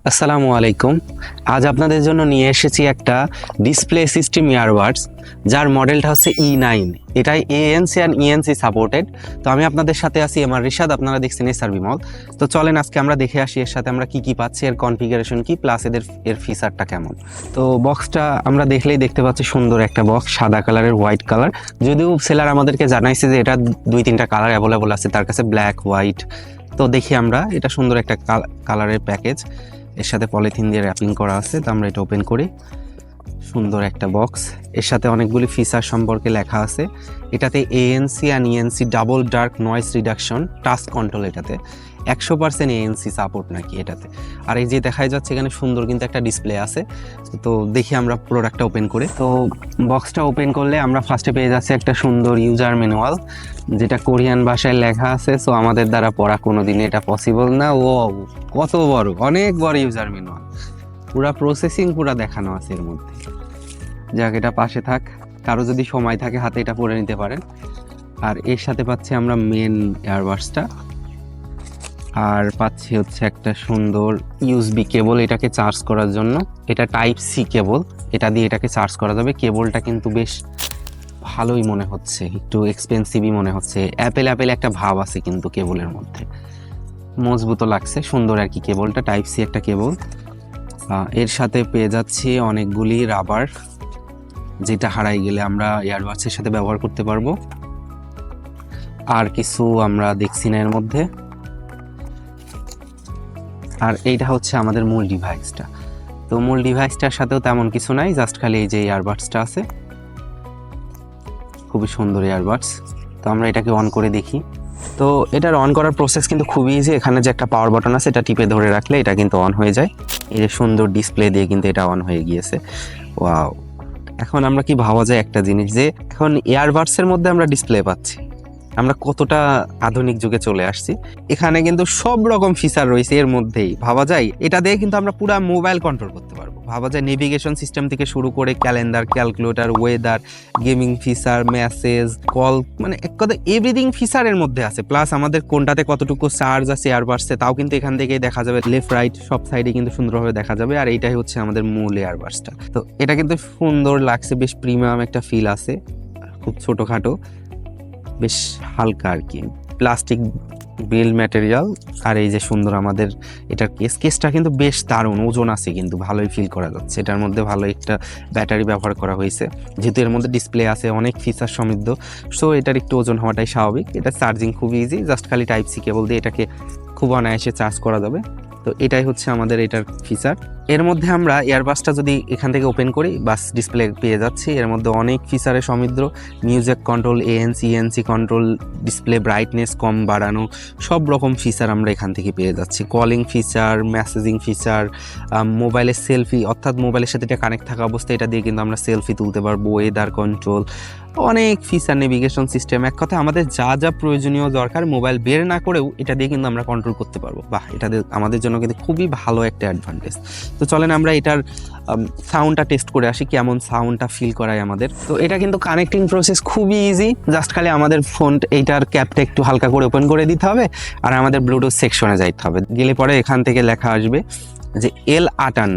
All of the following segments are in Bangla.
আসসালামু আলাইকুম। আজ আপনাদের জন্য নিয়ে এসেছি একটা ডিসপ্লে সিস্টেম ইয়ারবাডস, যার মডেলটা হচ্ছে E9। এটাই ANC অ্যান্ড ENC সাপোর্টেড। তো আমি আপনাদের সাথে আছি এমআর রিশাদ, আপনারা দেখছেন SR বিমল। তো চলেন আজকে আমরা দেখে আসি এর সাথে আমরা কি কি পাচ্ছি, এর কনফিগারেশন কি, প্লাস এর ফিচারটা কেমন। তো বক্সটা আমরা দেখলেই দেখতে পাচ্ছি সুন্দর একটা বক্স, সাদা কালারের, হোয়াইট কালার। যদিও সেলার আমাদেরকে জানাইছে যে এটা 2-3টা কালার অ্যাভেলেবল আছে তার কাছে, ব্ল্যাক, হোয়াইট। তো দেখি আমরা, এটা সুন্দর একটা কালারের প্যাকেজ, এর সাথে পলিথিন দিয়ে র্যাপিং করা আছে। তো আমরা এটা ওপেন করি। সুন্দর একটা বক্স, এর সাথে অনেকগুলি ফিচার সম্পর্কে লেখা আছে। এটাতে ANC and ENC double dark noise reduction, touch control, এটাতে 100% ANC সাপোর্ট নাকি এটাতে। আর এই যে দেখাই যাচ্ছে এখানে সুন্দর কিন্তু একটা ডিসপ্লে আছে। তো দেখি আমরা প্রোডাক্টটা ওপেন করে। তো বক্সটা ওপেন করলে আমরা ফার্স্টে পেয়ে যাচ্ছি একটা সুন্দর ইউজার ম্যানুয়াল, যেটা কোরিয়ান ভাষায় লেখা আছে। সো আমাদের দ্বারা পড়া কোনোদিনই এটা পসিবল না। ও কত বড়, অনেক বড় ইউজার ম্যানুয়াল, পুরা প্রসেসিং পুরা দেখানো আছে এর মধ্যে। যাক, এটা পাশে থাক, কারো যদি সময় থাকে হাতে এটা পড়ে নিতে পারেন। আর এর সাথে পাচ্ছি আমরা মেন ইয়ারবাডসটা, আর পাচ্ছি হচ্ছে একটা সুন্দর USB কেবল এটাকে চার্জ করার জন্য। এটা টাইপ সি কেবল, এটা দিয়ে এটাকে চার্জ করা যাবে। কেবলটা কিন্তু বেশ ভালোই মনে হচ্ছে, একটু এক্সপেন্সিভই মনে হচ্ছে। অ্যাপেল একটা ভাব আছে কিন্তু কেবলের মধ্যে, মজবুতও লাগছে, সুন্দর আর কি। কেবলটা টাইপ সি একটা কেবল। এর সাথে পেয়ে যাচ্ছি অনেকগুলি রাবার, যেটা হারাই গেলে আমরা ইয়ারবাডসের সাথে ব্যবহার করতে পারবো। আর কিছু আমরা দেখছি না এর মধ্যে। আর এইটা হচ্ছে আমাদের মূল ডিভাইসটা। তো মূল ডিভাইসটার সাথেও তেমন কিছু নাই, জাস্ট খালি এই যে ইয়ারবাডসটা আছে, খুবই সুন্দর ইয়ারবাডস। তো আমরা এটাকে অন করে দেখি। তো এটার অন করার প্রসেস কিন্তু খুবই ইজি। এখানে যে একটা পাওয়ার বাটন আছে, এটা টিপে ধরে রাখলে এটা কিন্তু অন হয়ে যায়। এই যে সুন্দর ডিসপ্লে দিয়ে কিন্তু এটা অন হয়ে গিয়েছে। ওয়াও! এখন আমরা কি ভাবা যায় একটা জিনিস, যে এখন ইয়ারবাডসের মধ্যে আমরা ডিসপ্লে পাচ্ছি, আমরা কতটা আধুনিক যুগে চলে আসছি। এখানে কিন্তু সব রকম ফিচার রয়েছে এর মধ্যেই। ভাবা যায় এটা দিয়ে কিন্তু আমরা পুরো মোবাইল কন্ট্রোল করতে পারবো। ভাবা যায় নেভিগেশন সিস্টেম থেকে শুরু করে calendar, calculator, weather, gaming feature, message, call, মানে এক কথা এভরিথিং ফিচার এর মধ্যে আছে। প্লাস আমাদের কোনটাতে কতটুকু চার্জ আছে ইয়ারবাডসে তাও কিন্তু এখান থেকেই দেখা যাবে। লেফট রাইট সব সাইডে কিন্তু সুন্দরভাবে দেখা যাবে। আর এইটাই হচ্ছে আমাদের মূল ইয়ারবাডসটা। তো এটা কিন্তু সুন্দর লাগছে, বেশ প্রিমিয়াম একটা ফিল আছে, খুব ছোটোখাটো, বেশ হালকা আর কি, প্লাস্টিক বিল্ড ম্যাটেরিয়াল। আর এই যে সুন্দর আমাদের এটার কেসটা কিন্তু বেশ দারুণ, ওজন আছে কিন্তু ভালোই ফিল করা যাচ্ছে। এটার মধ্যে ভালো একটা ব্যাটারি ব্যবহার করা হয়েছে, যেহেতু এর মধ্যে ডিসপ্লে আছে, অনেক ফিচার সমৃদ্ধ। সো এটার একটু ওজন হওয়াটাই স্বাভাবিক। এটা চার্জিং খুব ইজি, জাস্ট খালি টাইপ সি কেবল দিয়ে এটাকে খুব অনায়াসে চার্জ করা যাবে। তো এটাই হচ্ছে আমাদের এটার ফিচার। এর মধ্যে আমরা ইয়ারবাডসটা যদি এখান থেকে ওপেন করি, বাস ডিসপ্লে পেয়ে যাচ্ছি। এর মধ্যে অনেক ফিচারে সমৃদ্ধ, music control, ANC ENC control, display brightness কম বাড়ানো, সব রকম ফিচার আমরা এখান থেকে পেয়ে যাচ্ছি। কলিং ফিচার, মেসেজিং ফিচার, মোবাইলের সেলফি, অর্থাৎ মোবাইলের সাথে এটা কানেক্ট থাকা অবস্থায় এটা দিয়ে কিন্তু আমরা সেলফি তুলতে পারবো। ওয়েদার কন্ট্রোল, অনেক ফিচার, নেভিগেশন সিস্টেম। এক কথায় আমাদের যা যা প্রয়োজনীয় দরকার মোবাইল বের না করেও এটা দিয়ে কিন্তু আমরা কন্ট্রোল করতে পারবো। বাহ, এটা আমাদের জন্য কিন্তু খুবই ভালো একটা অ্যাডভান্টেজ। তো চলেন আমরা এটার সাউন্ডটা টেস্ট করে আসি, কেমন সাউন্ডটা ফিল করায় আমাদের। তো এটা কিন্তু কানেক্টিং প্রসেস খুবই ইজি, জাস্ট খালি আমাদের ফোন এইটার ক্যাপটা একটু হালকা করে ওপেন করে দিতে হবে, আর আমাদের ব্লুটুথ সেকশনে যাইতে হবে। গেলে পরে এখান থেকে লেখা আসবে যে L58,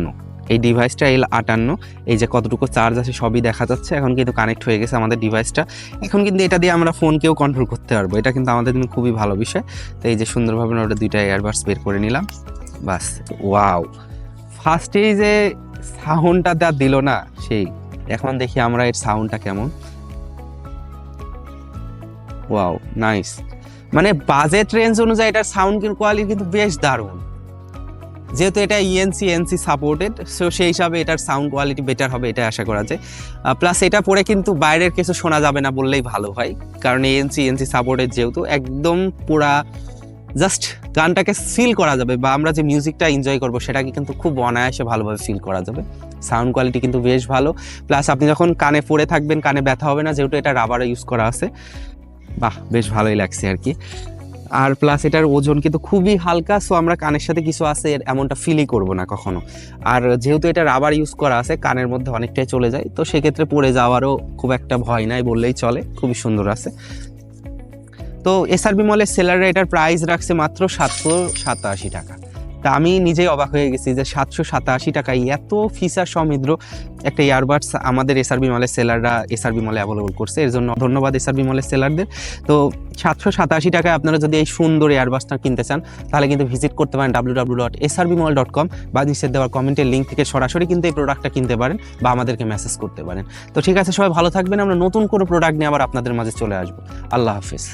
এই ডিভাইসটা L58। এই যে কতটুকু চার্জ আছে সবই দেখা যাচ্ছে। এখন কিন্তু কানেক্ট হয়ে গেছে আমাদের ডিভাইসটা। এখন কিন্তু এটা দিয়ে আমরা ফোনকেও কন্ট্রোল করতে পারবো। এটা কিন্তু আমাদের জন্য খুবই ভালো বিষয়। তো এই যে সুন্দরভাবে আমরা 2টা ইয়ারবাডস বের করে নিলাম, বাস। ওয়াও! ফার্স্টেই যে সাউন্ডটা দেওয়া দিল না সেই। এখন দেখি আমরা এর সাউন্ডটা কেমন। Wow, nice. মানে বাজেট রেঞ্জ অনুযায়ী এটার সাউন্ড কোয়ালিটি কিন্তু বেশ দারুণ। যেহেতু এটা ENC ANC সাপোর্টেড, সো সেই হিসাবে এটার সাউন্ড কোয়ালিটি বেটার হবে, এটা আশা করা যায়। প্লাস এটা পরে কিন্তু বাইরের কিছু শোনা যাবে না বললেই ভালো হয়, কারণ ANC ANC সাপোর্টেড যেহেতু একদম পুরা জাস্ট গানটাকে ফিল করা যাবে, বা আমরা যে মিউজিকটা এনজয় করবো সেটাকে কিন্তু খুব অনায়াসে ভালোভাবে ফিল করা যাবে। সাউন্ড কোয়ালিটি কিন্তু বেশ ভালো। প্লাস আপনি যখন কানে পরে থাকবেন কানে ব্যথা হবে না, যেহেতু এটা রাবারে ইউজ করা আছে। বাহ, বেশ ভালোই লাগছে আর কি। আর প্লাস এটার ওজন কিন্তু খুবই হালকা, সো আমরা কানের সাথে কিছু আছে এমনটা ফিলই করবো না কখনো। আর যেহেতু এটা রাবার ইউজ করা আছে, কানের মধ্যে অনেকটাই চলে যায়, তো সেক্ষেত্রে পড়ে যাওয়ারও খুব একটা ভয় নাই বললেই চলে। খুবই সুন্দর আছে। তো SR বিমলের সেলাররা এটার প্রাইস রাখছে মাত্র 787 টাকা। তা আমি নিজেই অবাক হয়ে গেছি যে 787 টাকায় এত ফিচার সমৃদ্ধ একটা ইয়ারবাডস আমাদের এসআরবি মলের সেলাররা এসআরবি মলে অ্যাভেলেবল করছে। এর জন্য ধন্যবাদ এসআরবি মলের সেলারদের। তো 787 টাকায় আপনারা যদি এই সুন্দর ইয়ারবাডসটা কিনতে চান তাহলে কিন্তু ভিজিট করতে পারেন www.srbmall.com বা নিচে দেওয়ার কমেন্টের লিঙ্ক থেকে সরাসরি কিন্তু এই প্রোডাক্টটা কিনতে পারেন বা আমাদেরকে মেসেজ করতে পারেন। তো ঠিক আছে, সবাই ভালো থাকবেন। আমরা নতুন কোনো প্রোডাক্ট নিয়ে আবার আপনাদের মাঝে চলে আসবো। আল্লাহ হাফিজ।